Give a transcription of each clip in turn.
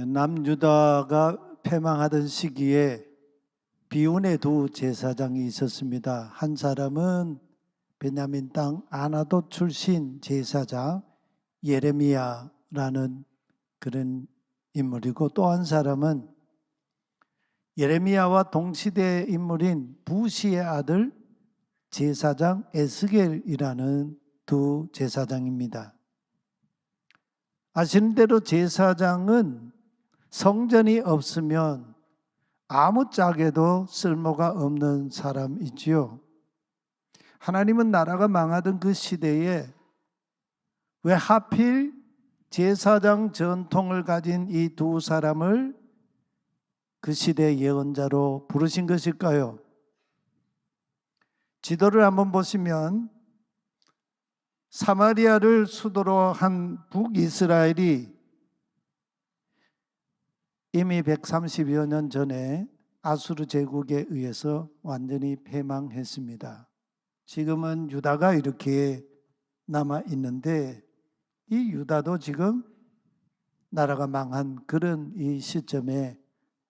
남유다가 패망하던 시기에 비운의 두 제사장이 있었습니다. 한 사람은 베냐민 땅 아나돗 출신 제사장 예레미야라는 그런 인물이고, 또 한 사람은 예레미야와 동시대 인물인 부시의 아들 제사장 에스겔이라는 두 제사장입니다. 아시는 대로 제사장은 성전이 없으면 아무짝에도 쓸모가 없는 사람이지요. 하나님은 나라가 망하던 그 시대에 왜 하필 제사장 전통을 가진 이 두 사람을 그 시대의 예언자로 부르신 것일까요? 지도를 한번 보시면 사마리아를 수도로 한 북이스라엘이 이미 130여 년 전에 아수르 제국에 의해서 완전히 패망했습니다. 지금은 유다가 이렇게 남아 있는데, 이 유다도 지금 나라가 망한 그런 이 시점에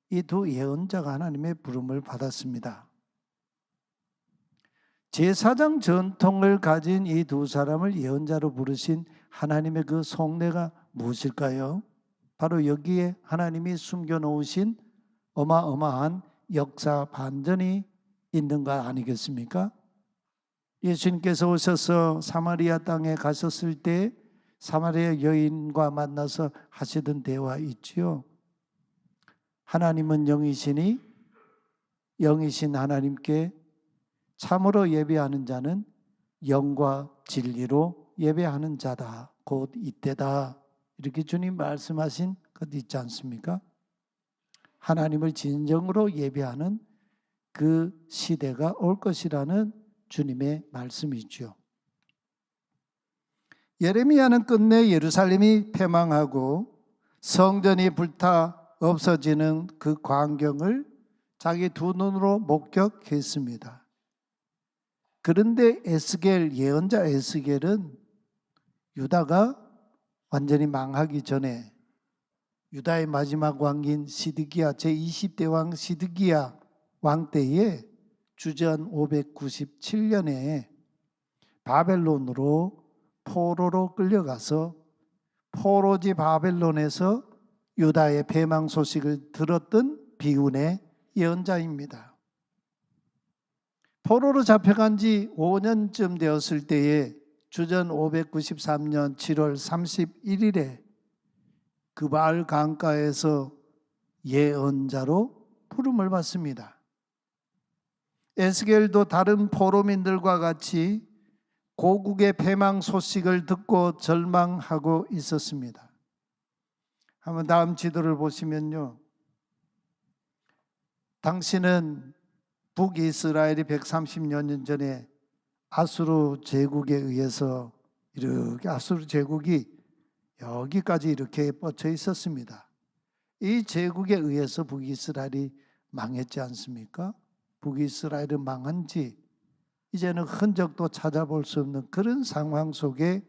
이 두 예언자가 하나님의 부름을 받았습니다. 제사장 전통을 가진 이 두 사람을 예언자로 부르신 하나님의 그 속내가 무엇일까요? 바로 여기에 하나님이 숨겨놓으신 어마어마한 역사 반전이 있는 것 아니겠습니까? 예수님께서 오셔서 사마리아 땅에 가셨을 때 사마리아 여인과 만나서 하시던 대화 있지요. 하나님은 영이시니 영이신 하나님께 참으로 예배하는 자는 영과 진리로 예배하는 자다. 곧 이때다. 이렇게 주님 말씀하신 것 있지 않습니까? 하나님을 진정으로 예배하는 그 시대가 올 것이라는 주님의 말씀이죠. 예레미야는 끝내 예루살렘이 패망하고 성전이 불타 없어지는 그 광경을 자기 두 눈으로 목격했습니다. 그런데 에스겔, 예언자 에스겔은 유다가 완전히 망하기 전에 유다의 마지막 왕인 시드기야, 제20대 왕 시드기야 왕 때에 주전 597년에 바벨론으로 포로로 끌려가서 포로지 바벨론에서 유다의 패망 소식을 들었던 비운의 예언자입니다. 포로로 잡혀간 지 5년쯤 되었을 때에 주전 593년 7월 31일에 그발 강가에서 예언자로 부름을 받습니다. 에스겔도 다른 포로민들과 같이 고국의 패망 소식을 듣고 절망하고 있었습니다. 한번 다음 지도를 보시면요, 당시는 북이스라엘이 130여 년 전에 아수르 제국에 의해서 이렇게 아수르 제국이 여기까지 이렇게 뻗쳐 있었습니다. 이 제국에 의해서 북이스라엘이 망했지 않습니까? 북이스라엘은 망한 지 이제는 흔적도 찾아볼 수 없는 그런 상황 속에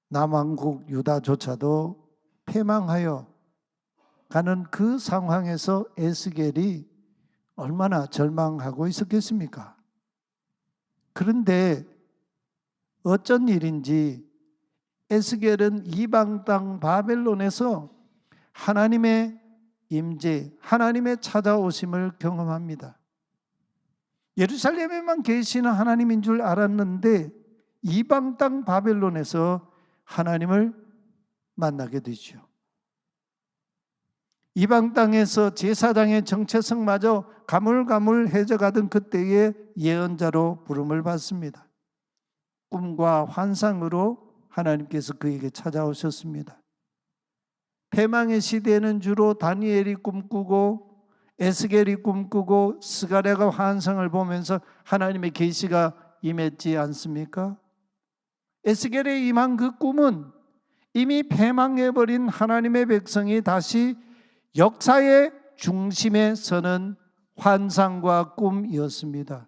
남왕국 유다조차도 패망하여 가는 그 상황에서 에스겔이 얼마나 절망하고 있었겠습니까? 그런데 어쩐 일인지 에스겔은 이방 땅 바벨론에서 하나님의 임재, 하나님의 찾아오심을 경험합니다. 예루살렘에만 계시는 하나님인 줄 알았는데 이방 땅 바벨론에서 하나님을 만나게 되죠. 이방 땅에서 제사장의 정체성마저 가물가물해져가던 그때의 예언자로 부름을 받습니다. 꿈과 환상으로 하나님께서 그에게 찾아오셨습니다. 패망의 시대에는 주로 다니엘이 꿈꾸고 에스겔이 꿈꾸고 스가랴가 환상을 보면서 하나님의 계시가 임했지 않습니까? 에스겔에 임한 그 꿈은 이미 패망해버린 하나님의 백성이 다시 역사의 중심에 서는 환상과 꿈이었습니다.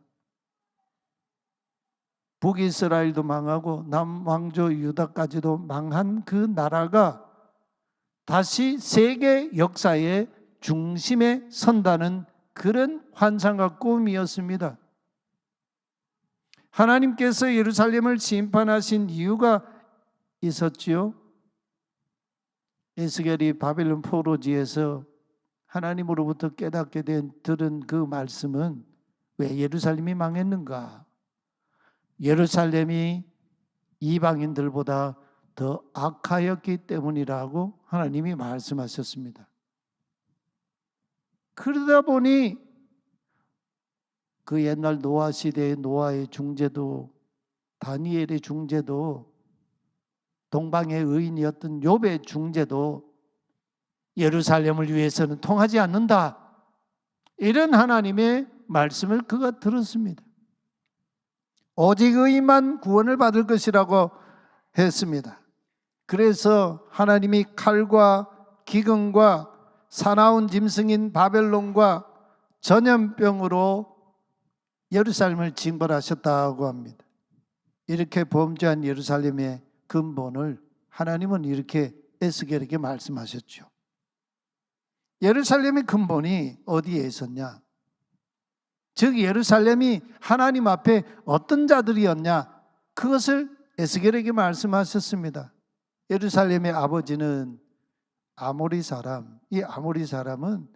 북이스라엘도 망하고 남왕조 유다까지도 망한 그 나라가 다시 세계 역사의 중심에 선다는 그런 환상과 꿈이었습니다. 하나님께서 예루살렘을 심판하신 이유가 있었지요. 에스겔이 바벨론 포로지에서 하나님으로부터 깨닫게 들은 그 말씀은 왜 예루살렘이 망했는가? 예루살렘이 이방인들보다 더 악하였기 때문이라고 하나님이 말씀하셨습니다. 그러다 보니 그 옛날 노아 시대의 노아의 중재도, 다니엘의 중재도, 동방의 의인이었던 욥의 중재도 예루살렘을 위해서는 통하지 않는다, 이런 하나님의 말씀을 그가 들었습니다. 오직 의인만 구원을 받을 것이라고 했습니다. 그래서 하나님이 칼과 기근과 사나운 짐승인 바벨론과 전염병으로 예루살렘을 징벌하셨다고 합니다. 이렇게 범죄한 예루살렘의 근본을 하나님은 이렇게 에스겔에게 말씀하셨죠. 예루살렘의 근본이 어디에 있었냐? 즉 예루살렘이 하나님 앞에 어떤 자들이었냐? 그것을 에스겔에게 말씀하셨습니다. 예루살렘의 아버지는 아모리 사람, 이 아모리 사람은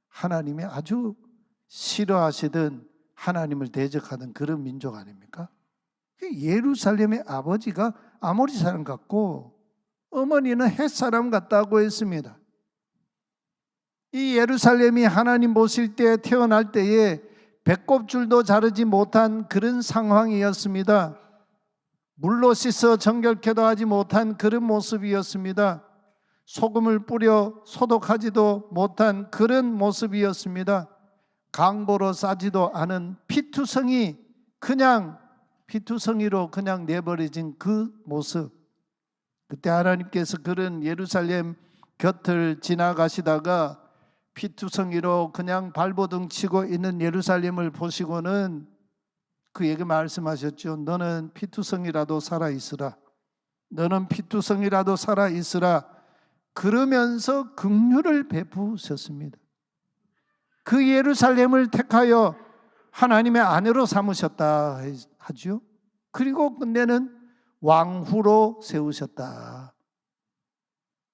하나님이 아주 싫어하시던, 하나님을 대적하던 그런 민족 아닙니까? 예루살렘의 아버지가 아모리 사람 같고 어머니는 헷 사람 같다고 했습니다. 이 예루살렘이 하나님 보실 때, 태어날 때에 배꼽줄도 자르지 못한 그런 상황이었습니다. 물로 씻어 정결케도 하지 못한 그런 모습이었습니다. 소금을 뿌려 소독하지도 못한 그런 모습이었습니다. 강보로 싸지도 않은 피투성이 그냥 피투성이로 그냥 내버려진 그 모습. 그때 하나님께서 그런 예루살렘 곁을 지나가시다가 피투성이로 그냥 발버둥 치고 있는 예루살렘을 보시고는 그에게 말씀하셨죠. 너는 피투성이라도 살아있으라. 너는 피투성이라도 살아있으라. 그러면서 긍휼을 베푸셨습니다. 그 예루살렘을 택하여 하나님의 아내로 삼으셨다 하죠. 그리고 끝내는 왕후로 세우셨다.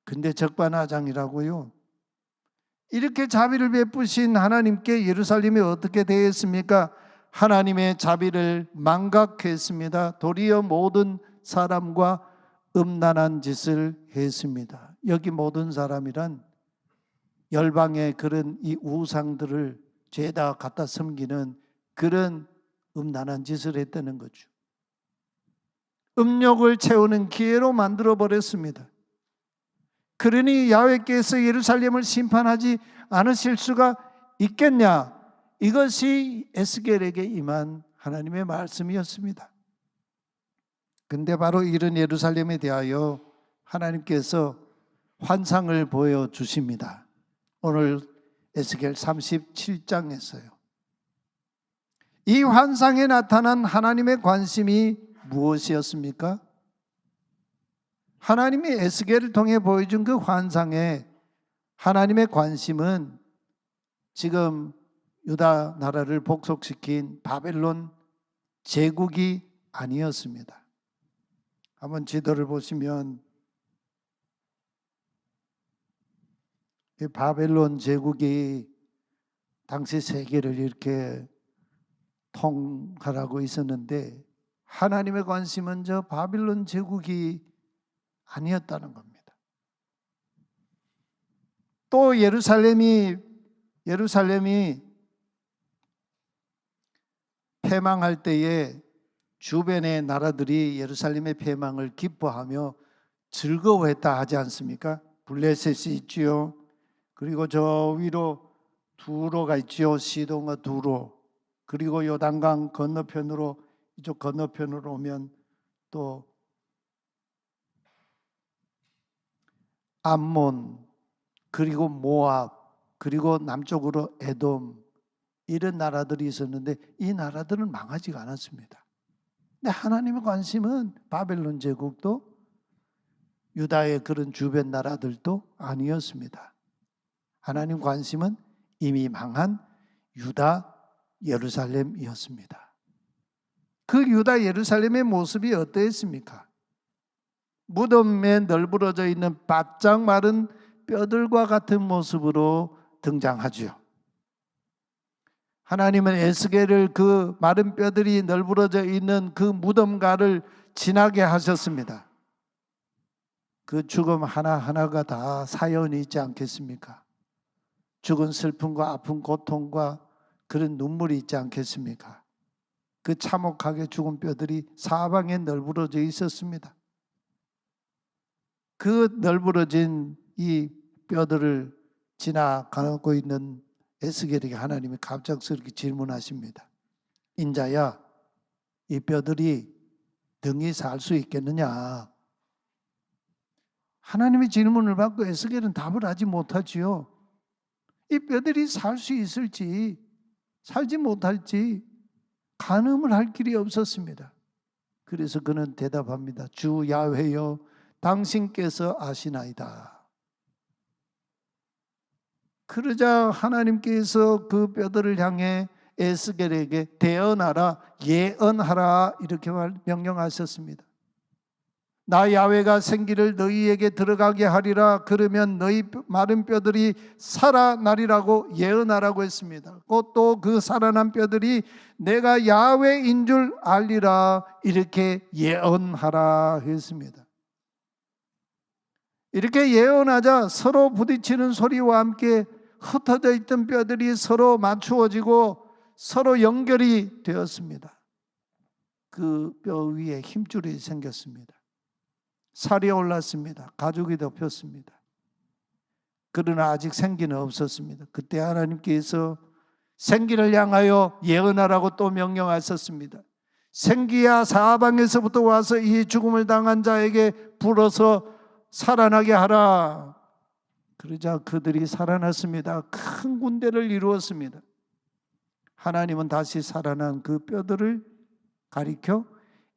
근데 적반하장이라고요. 이렇게 자비를 베푸신 하나님께 예루살렘이 어떻게 되었습니까? 하나님의 자비를 망각했습니다. 도리어 모든 사람과 음란한 짓을 했습니다. 여기 모든 사람이란 열방의 그런 이 우상들을 죄다 갖다 섬기는 그런 음란한 짓을 했다는 거죠. 음욕을 채우는 기회로 만들어 버렸습니다. 그러니 야훼께서 예루살렘을 심판하지 않으실 수가 있겠냐? 이것이 에스겔에게 임한 하나님의 말씀이었습니다. 근데 바로 이런 예루살렘에 대하여 하나님께서 환상을 보여주십니다. 오늘 에스겔 37장에서요. 이 환상에 나타난 하나님의 관심이 무엇이었습니까? 하나님이 에스겔을 통해 보여준 그 환상에 하나님의 관심은 지금 유다 나라를 복속시킨 바벨론 제국이 아니었습니다. 한번 지도를 보시면 이 바벨론 제국이 당시 세계를 이렇게 통할하고 있었는데 하나님의 관심은 저 바벨론 제국이 아니었다는 겁니다. 또 예루살렘이 패망할 때에 주변의 나라들이 예루살렘의 패망을 기뻐하며 즐거워했다 하지 않습니까? 블레셋이 있지요. 그리고 저 위로 두로가 있지요. 시돈과 두로. 그리고 요단강 건너편으로, 이쪽 건너편으로 오면 또 암몬, 그리고 모압, 그리고 남쪽으로 에돔, 이런 나라들이 있었는데 이 나라들은 망하지가 않았습니다. 근데 하나님의 관심은 바벨론 제국도 유다의 그런 주변 나라들도 아니었습니다. 하나님 관심은 이미 망한 유다 예루살렘이었습니다. 그 유다 예루살렘의 모습이 어떠했습니까? 무덤에 널브러져 있는 바짝 마른 뼈들과 같은 모습으로 등장하죠. 하나님은 에스겔을 그 마른 뼈들이 널브러져 있는 그 무덤가를 지나게 하셨습니다. 그 죽음 하나하나가 다 사연이 있지 않겠습니까? 죽은 슬픔과 아픈 고통과 그런 눈물이 있지 않겠습니까? 그 참혹하게 죽은 뼈들이 사방에 널브러져 있었습니다. 그 널브러진 이 뼈들을 지나가고 있는 에스겔에게 하나님이 갑작스럽게 질문하십니다. 인자야, 이 뼈들이 등이 살 수 있겠느냐? 하나님의 질문을 받고 에스겔은 답을 하지 못하지요. 이 뼈들이 살 수 있을지 살지 못할지 가늠을 할 길이 없었습니다. 그래서 그는 대답합니다. 주 야훼여, 당신께서 아시나이다. 그러자 하나님께서 그 뼈들을 향해 에스겔에게 대언하라, 예언하라 이렇게 명령하셨습니다. 나 야훼가 생기를 너희에게 들어가게 하리라. 그러면 너희 마른 뼈들이 살아나리라고 예언하라고 했습니다. 또 그 살아난 뼈들이 내가 야훼인 줄 알리라 이렇게 예언하라 했습니다. 이렇게 예언하자 서로 부딪히는 소리와 함께 흩어져 있던 뼈들이 서로 맞추어지고 서로 연결이 되었습니다. 그 뼈 위에 힘줄이 생겼습니다. 살이 올랐습니다. 가죽이 덮였습니다. 그러나 아직 생기는 없었습니다. 그때 하나님께서 생기를 향하여 예언하라고 또 명령하셨습니다. 생기야, 사방에서부터 와서 이 죽음을 당한 자에게 불어서 살아나게 하라. 그러자 그들이 살아났습니다. 큰 군대를 이루었습니다. 하나님은 다시 살아난 그 뼈들을 가리켜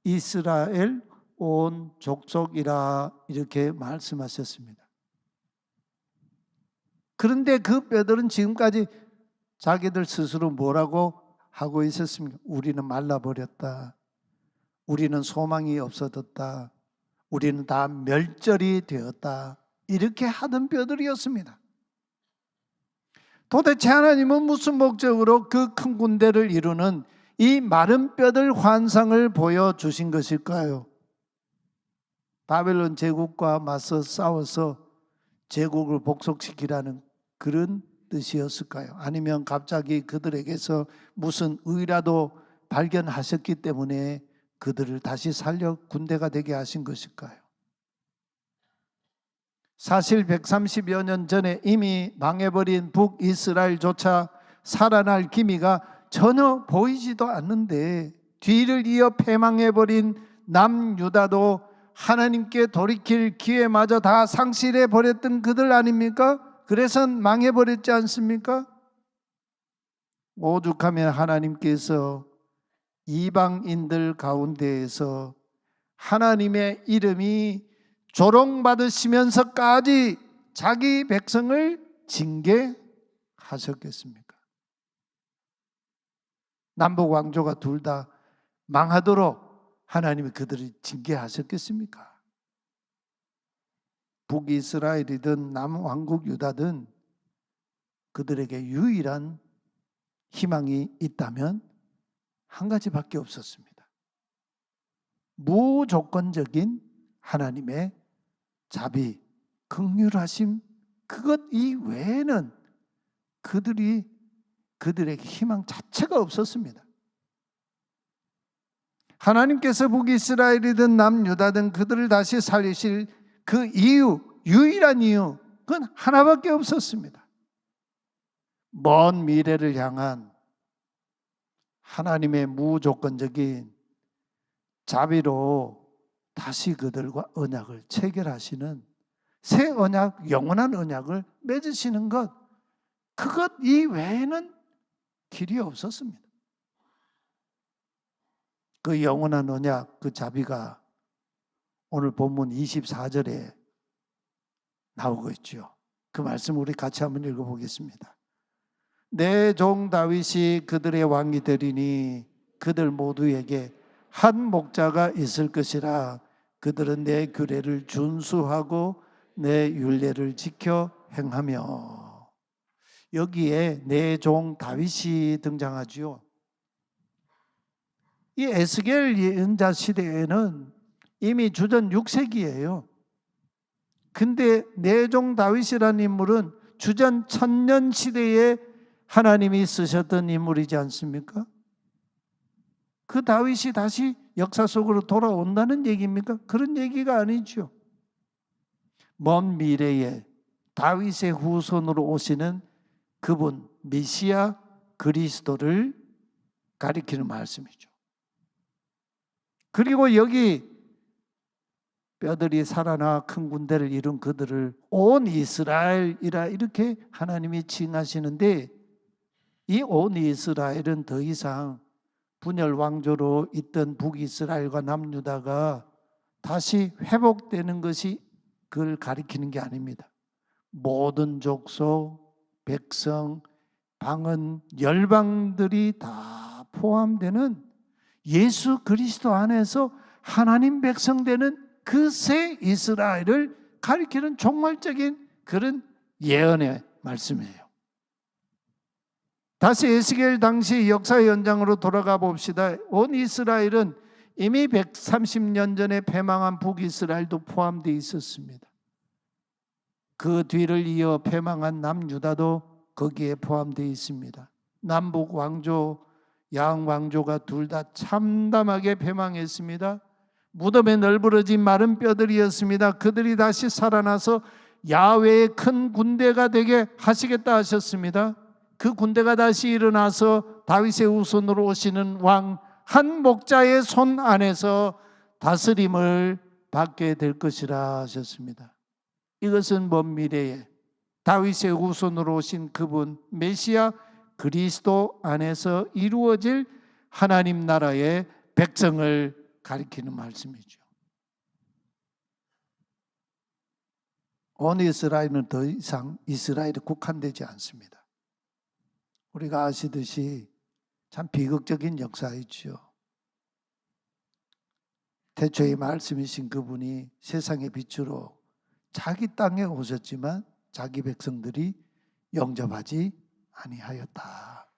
이스라엘 온 족속이라 이렇게 말씀하셨습니다. 그런데 그 뼈들은 지금까지 자기들 스스로 뭐라고 하고 있었습니까? 우리는 말라버렸다. 우리는 소망이 없어졌다. 우리는 다 멸절이 되었다. 이렇게 하던 뼈들이었습니다. 도대체 하나님은 무슨 목적으로 그 큰 군대를 이루는 이 마른 뼈들 환상을 보여주신 것일까요? 바벨론 제국과 맞서 싸워서 제국을 복속시키라는 그런 뜻이었을까요? 아니면 갑자기 그들에게서 무슨 의라도 발견하셨기 때문에 그들을 다시 살려 군대가 되게 하신 것일까요? 사실 130여 년 전에 이미 망해버린 북이스라엘조차 살아날 기미가 전혀 보이지도 않는데 뒤를 이어 패망해버린 남유다도 하나님께 돌이킬 기회마저 다 상실해버렸던 그들 아닙니까? 그래서 망해버렸지 않습니까? 오죽하면 하나님께서 이방인들 가운데에서 하나님의 이름이 조롱받으시면서까지 자기 백성을 징계하셨겠습니까? 남북 왕조가 둘 다 망하도록 하나님이 그들을 징계하셨겠습니까? 북이스라엘이든 남왕국 유다든 그들에게 유일한 희망이 있다면 한 가지밖에 없었습니다. 무조건적인 하나님의 자비, 긍휼하심, 그것 이외에는 그들에게 희망 자체가 없었습니다. 하나님께서 북이스라엘이든 남유다든 그들을 다시 살리실 그 이유, 유일한 이유, 그건 하나밖에 없었습니다. 먼 미래를 향한 하나님의 무조건적인 자비로 다시 그들과 언약을 체결하시는 새 언약, 영원한 언약을 맺으시는 것, 그것 이외에는 길이 없었습니다. 그 영원한 언약, 그 자비가 오늘 본문 24절에 나오고 있죠. 그 말씀 우리 같이 한번 읽어보겠습니다. 내 종 다윗이 그들의 왕이 되리니 그들 모두에게 한 목자가 있을 것이라. 그들은 내 규례를 준수하고 내 율례를 지켜 행하며. 여기에 내 종 다윗이 등장하지요. 이 에스겔 예언자 시대에는 이미 주전 6세기예요. 근데 내 종 다윗이라는 인물은 주전 1000년 시대에 하나님이 쓰셨던 인물이지 않습니까? 그 다윗이 다시 역사 속으로 돌아온다는 얘기입니까? 그런 얘기가 아니죠. 먼 미래에 다윗의 후손으로 오시는 그분 메시아 그리스도를 가리키는 말씀이죠. 그리고 여기 뼈들이 살아나 큰 군대를 이룬 그들을 온 이스라엘이라 이렇게 하나님이 칭하시는데, 이 온 이스라엘은 더 이상 분열 왕조로 있던 북이스라엘과 남유다가 다시 회복되는 것이 그걸 가리키는 게 아닙니다. 모든 족속, 백성, 방언, 열방들이 다 포함되는 예수 그리스도 안에서 하나님 백성 되는 그 새 이스라엘을 가리키는 종말적인 그런 예언의 말씀이에요. 다시 에스겔 당시 역사의 연장으로 돌아가 봅시다. 온 이스라엘은 이미 130년 전에 패망한 북이스라엘도 포함되어 있었습니다. 그 뒤를 이어 패망한 남유다도 거기에 포함되어 있습니다. 남북 왕조, 양 왕조가 둘 다 참담하게 패망했습니다. 무덤에 널브러진 마른 뼈들이었습니다. 그들이 다시 살아나서 야훼의 큰 군대가 되게 하시겠다 하셨습니다. 그 군대가 다시 일어나서 다윗의 후손으로 오시는 왕 한 목자의 손 안에서 다스림을 받게 될 것이라 하셨습니다. 이것은 먼 미래에 다윗의 후손으로 오신 그분 메시아 그리스도 안에서 이루어질 하나님 나라의 백성을 가리키는 말씀이죠. 온 이스라엘은 더 이상 이스라엘에 국한되지 않습니다. 우리가 아시듯이 참 비극적인 역사이죠. 태초에 말씀이신 그분이 세상의 빛으로 자기 땅에 오셨지만 자기 백성들이 영접하지 아니하였다.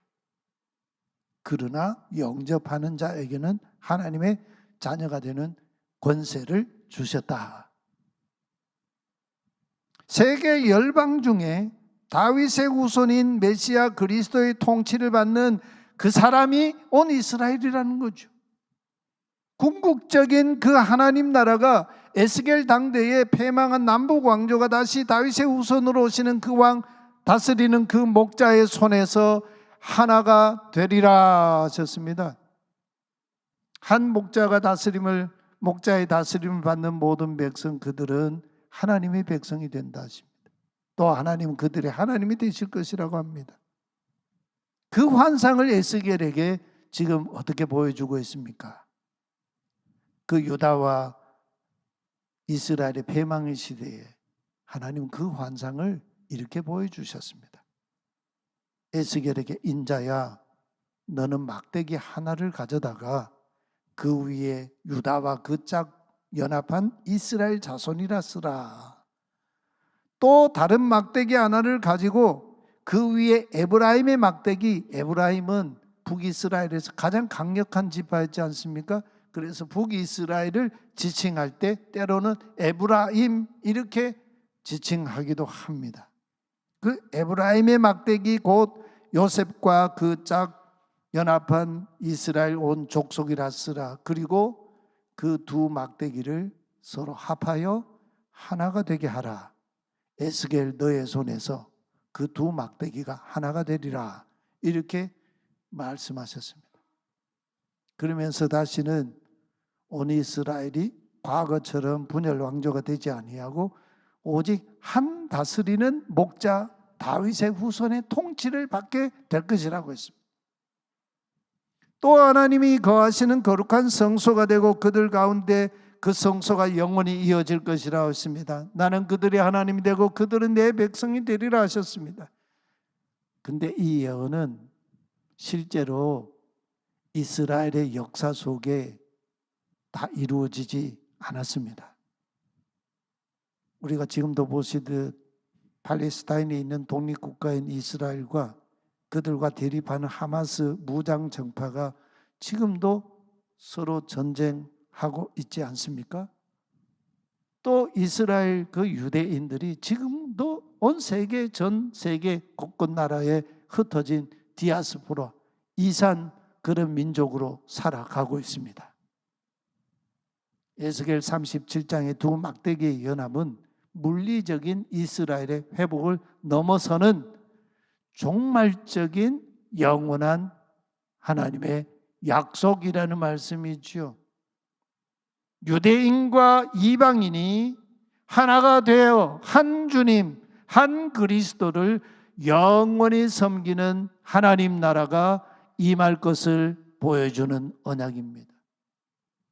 그러나 영접하는 자에게는 하나님의 자녀가 되는 권세를 주셨다. 세계 열방 중에 다윗의 후손인 메시아 그리스도의 통치를 받는 그 사람이 온 이스라엘이라는 거죠. 궁극적인 그 하나님 나라가 에스겔 당대에 패망한 남북 왕조가 다시 다윗의 후손으로 오시는 그 왕 다스리는 그 목자의 손에서 하나가 되리라 하셨습니다. 한 목자가 목자의 다스림을 받는 모든 백성, 그들은 하나님의 백성이 된다 하십니다. 또 하나님은 그들의 하나님이 되실 것이라고 합니다. 그 환상을 에스겔에게 지금 어떻게 보여주고 있습니까? 그 유다와 이스라엘의 패망의 시대에 하나님은 그 환상을 이렇게 보여주셨습니다. 에스겔에게 인자야, 너는 막대기 하나를 가져다가 그 위에 유다와 그 짝 연합한 이스라엘 자손이라 쓰라. 또 다른 막대기 하나를 가지고 그 위에 에브라임의 막대기, 에브라임은 북이스라엘에서 가장 강력한 지파였지 않습니까? 그래서 북이스라엘을 지칭할 때 때로는 에브라임 이렇게 지칭하기도 합니다. 그 에브라임의 막대기 곧 요셉과 그 짝 연합한 이스라엘 온 족속이라 쓰라. 그리고 그 두 막대기를 서로 합하여 하나가 되게 하라. 에스겔 너의 손에서 그 두 막대기가 하나가 되리라. 이렇게 말씀하셨습니다. 그러면서 다시는 온 이스라엘이 과거처럼 분열 왕조가 되지 아니하고 오직 한 다스리는 목자 다윗의 후손의 통치를 받게 될 것이라고 했습니다. 또 하나님이 거하시는 거룩한 성소가 되고 그들 가운데 그 성소가 영원히 이어질 것이라고 했습니다. 나는 그들의 하나님이 되고 그들은 내 백성이 되리라 하셨습니다. 근데 이 예언은 실제로 이스라엘의 역사 속에 다 이루어지지 않았습니다. 우리가 지금도 보시듯 팔레스타인에 있는 독립국가인 이스라엘과 그들과 대립하는 하마스 무장 정파가 지금도 서로 전쟁하고 있지 않습니까? 또 이스라엘 그 유대인들이 지금도 온 세계, 전 세계 곳곳 나라에 흩어진 디아스포라, 이산 그런 민족으로 살아가고 있습니다. 에스겔 37장의 두 막대기의 연합은 물리적인 이스라엘의 회복을 넘어서는 종말적인 영원한 하나님의 약속이라는 말씀이지요. 유대인과 이방인이 하나가 되어 한 주님, 한 그리스도를 영원히 섬기는 하나님 나라가 임할 것을 보여주는 언약입니다.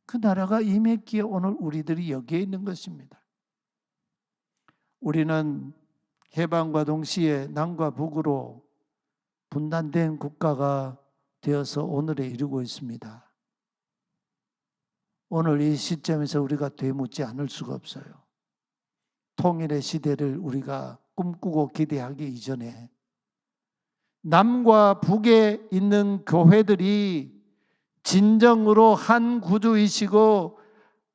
그 나라가 임했기에 오늘 우리들이 여기에 있는 것입니다. 우리는 해방과 동시에 남과 북으로 분단된 국가가 되어서 오늘에 이르고 있습니다. 오늘 이 시점에서 우리가 되묻지 않을 수가 없어요. 통일의 시대를 우리가 꿈꾸고 기대하기 이전에 남과 북에 있는 교회들이 진정으로 한 구주이시고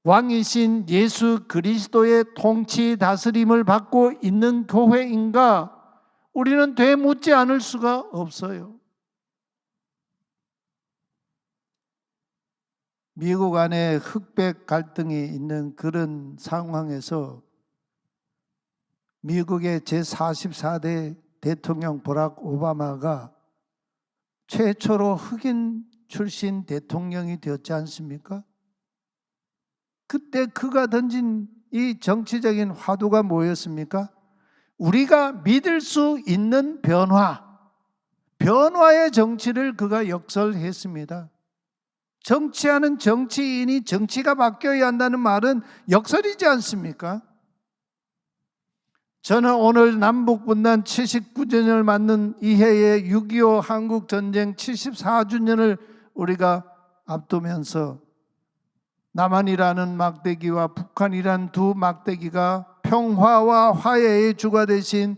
왕이신 예수 그리스도의 통치 다스림을 받고 있는 교회인가? 우리는 되묻지 않을 수가 없어요. 미국 안에 흑백 갈등이 있는 그런 상황에서 미국의 제44대 대통령 버락 오바마가 최초로 흑인 출신 대통령이 되었지 않습니까? 그때 그가 던진 이 정치적인 화두가 뭐였습니까? 우리가 믿을 수 있는 변화의 정치를 그가 역설했습니다. 정치하는 정치인이 정치가 바뀌어야 한다는 말은 역설이지 않습니까? 저는 오늘 남북분단 79주년을 맞는 이 해에 6.25 한국전쟁 74주년을 우리가 앞두면서 남한이라는 막대기와 북한이라는 두 막대기가 평화와 화해의 주가 되신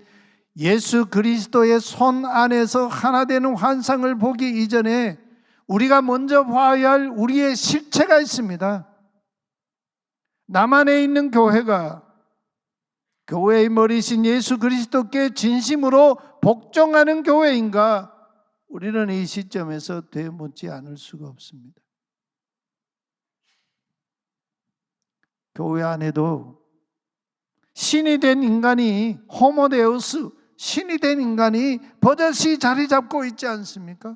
예수 그리스도의 손 안에서 하나 되는 환상을 보기 이전에 우리가 먼저 봐야 할 우리의 실체가 있습니다. 남한에 있는 교회가 교회의 머리신 예수 그리스도께 진심으로 복종하는 교회인가? 우리는 이 시점에서 되묻지 않을 수가 없습니다. 교회 안에도 신이 된 인간이 호모데우스, 신이 된 인간이 버젓이 자리 잡고 있지 않습니까?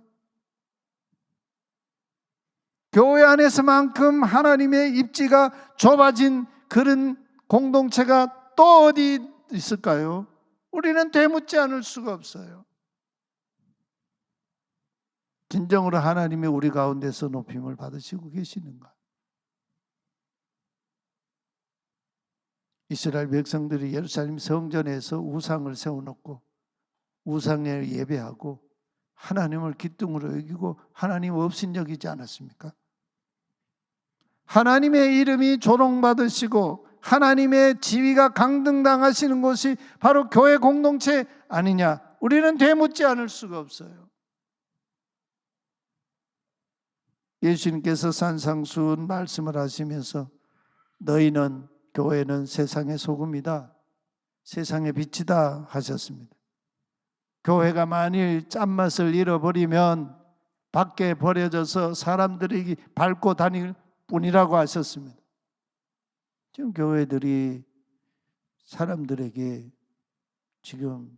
교회 안에서만큼 하나님의 입지가 좁아진 그런 공동체가 또 어디 있을까요? 우리는 되묻지 않을 수가 없어요. 진정으로 하나님이 우리 가운데서 높임을 받으시고 계시는가? 이스라엘 백성들이 예루살렘 성전에서 우상을 세워놓고 우상에 예배하고 하나님을 기둥으로 여기고 하나님 없인 여기지 않았습니까? 하나님의 이름이 조롱받으시고 하나님의 지위가 강등당하시는 곳이 바로 교회 공동체 아니냐? 우리는 되묻지 않을 수가 없어요. 예수님께서 산상수훈 말씀을 하시면서 너희는 교회는 세상의 소금이다, 세상의 빛이다 하셨습니다. 교회가 만일 짠맛을 잃어버리면 밖에 버려져서 사람들이 밟고 다닐 뿐이라고 하셨습니다. 지금 교회들이 사람들에게 지금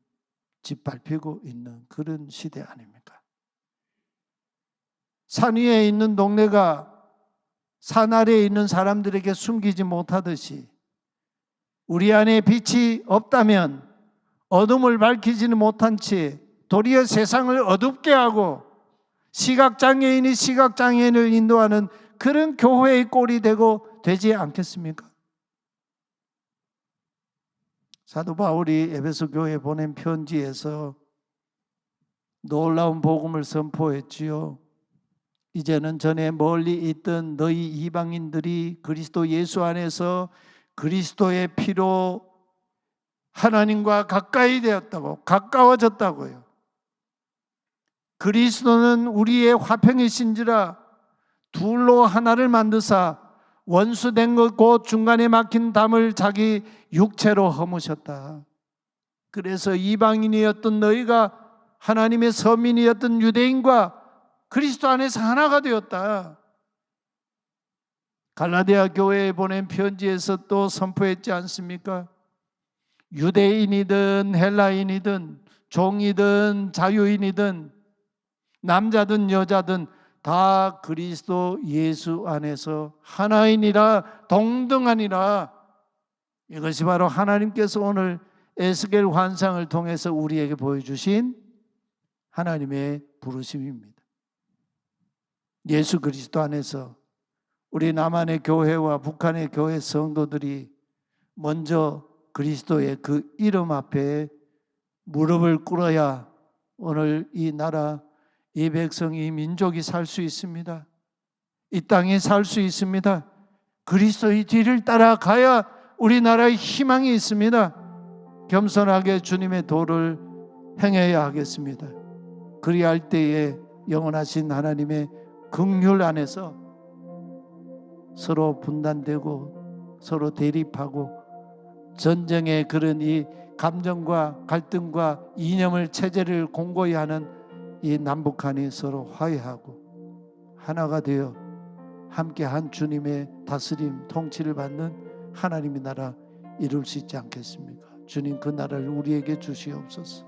짓밟히고 있는 그런 시대 아닙니까? 산 위에 있는 동네가 산 아래에 있는 사람들에게 숨기지 못하듯이 우리 안에 빛이 없다면 어둠을 밝히지는 못한 채 도리어 세상을 어둡게 하고 시각장애인이 시각장애인을 인도하는 그런 교회의 꼴이 되지 않겠습니까? 사도 바울이 에베소 교회에 보낸 편지에서 놀라운 복음을 선포했지요. 이제는 전에 멀리 있던 너희 이방인들이 그리스도 예수 안에서 그리스도의 피로 하나님과 가까이 되었다고, 가까워졌다고요. 그리스도는 우리의 화평이신지라 둘로 하나를 만드사 원수된 것 곧 중간에 막힌 담을 자기 육체로 허무셨다. 그래서 이방인이었던 너희가 하나님의 서민이었던 유대인과 그리스도 안에서 하나가 되었다. 갈라디아 교회에 보낸 편지에서 또 선포했지 않습니까? 유대인이든 헬라인이든 종이든 자유인이든 남자든 여자든 다 그리스도 예수 안에서 하나이니라, 동등하니라. 이것이 바로 하나님께서 오늘 에스겔 환상을 통해서 우리에게 보여주신 하나님의 부르심입니다. 예수 그리스도 안에서 우리 남한의 교회와 북한의 교회 성도들이 먼저 그리스도의 그 이름 앞에 무릎을 꿇어야 오늘 이 나라, 이 백성이, 이 민족이 살 수 있습니다. 이 땅에 살 수 있습니다. 그리스도의 뒤를 따라가야 우리나라의 희망이 있습니다. 겸손하게 주님의 도를 행해야 하겠습니다. 그리할 때에 영원하신 하나님의 긍휼 안에서 서로 분단되고 서로 대립하고 전쟁의 그런 이 감정과 갈등과 이념을 체제를 공고히 하는 이 남북한이 서로 화해하고 하나가 되어 함께한 주님의 다스림, 통치를 받는 하나님의 나라 이룰 수 있지 않겠습니까? 주님 그 나라를 우리에게 주시옵소서.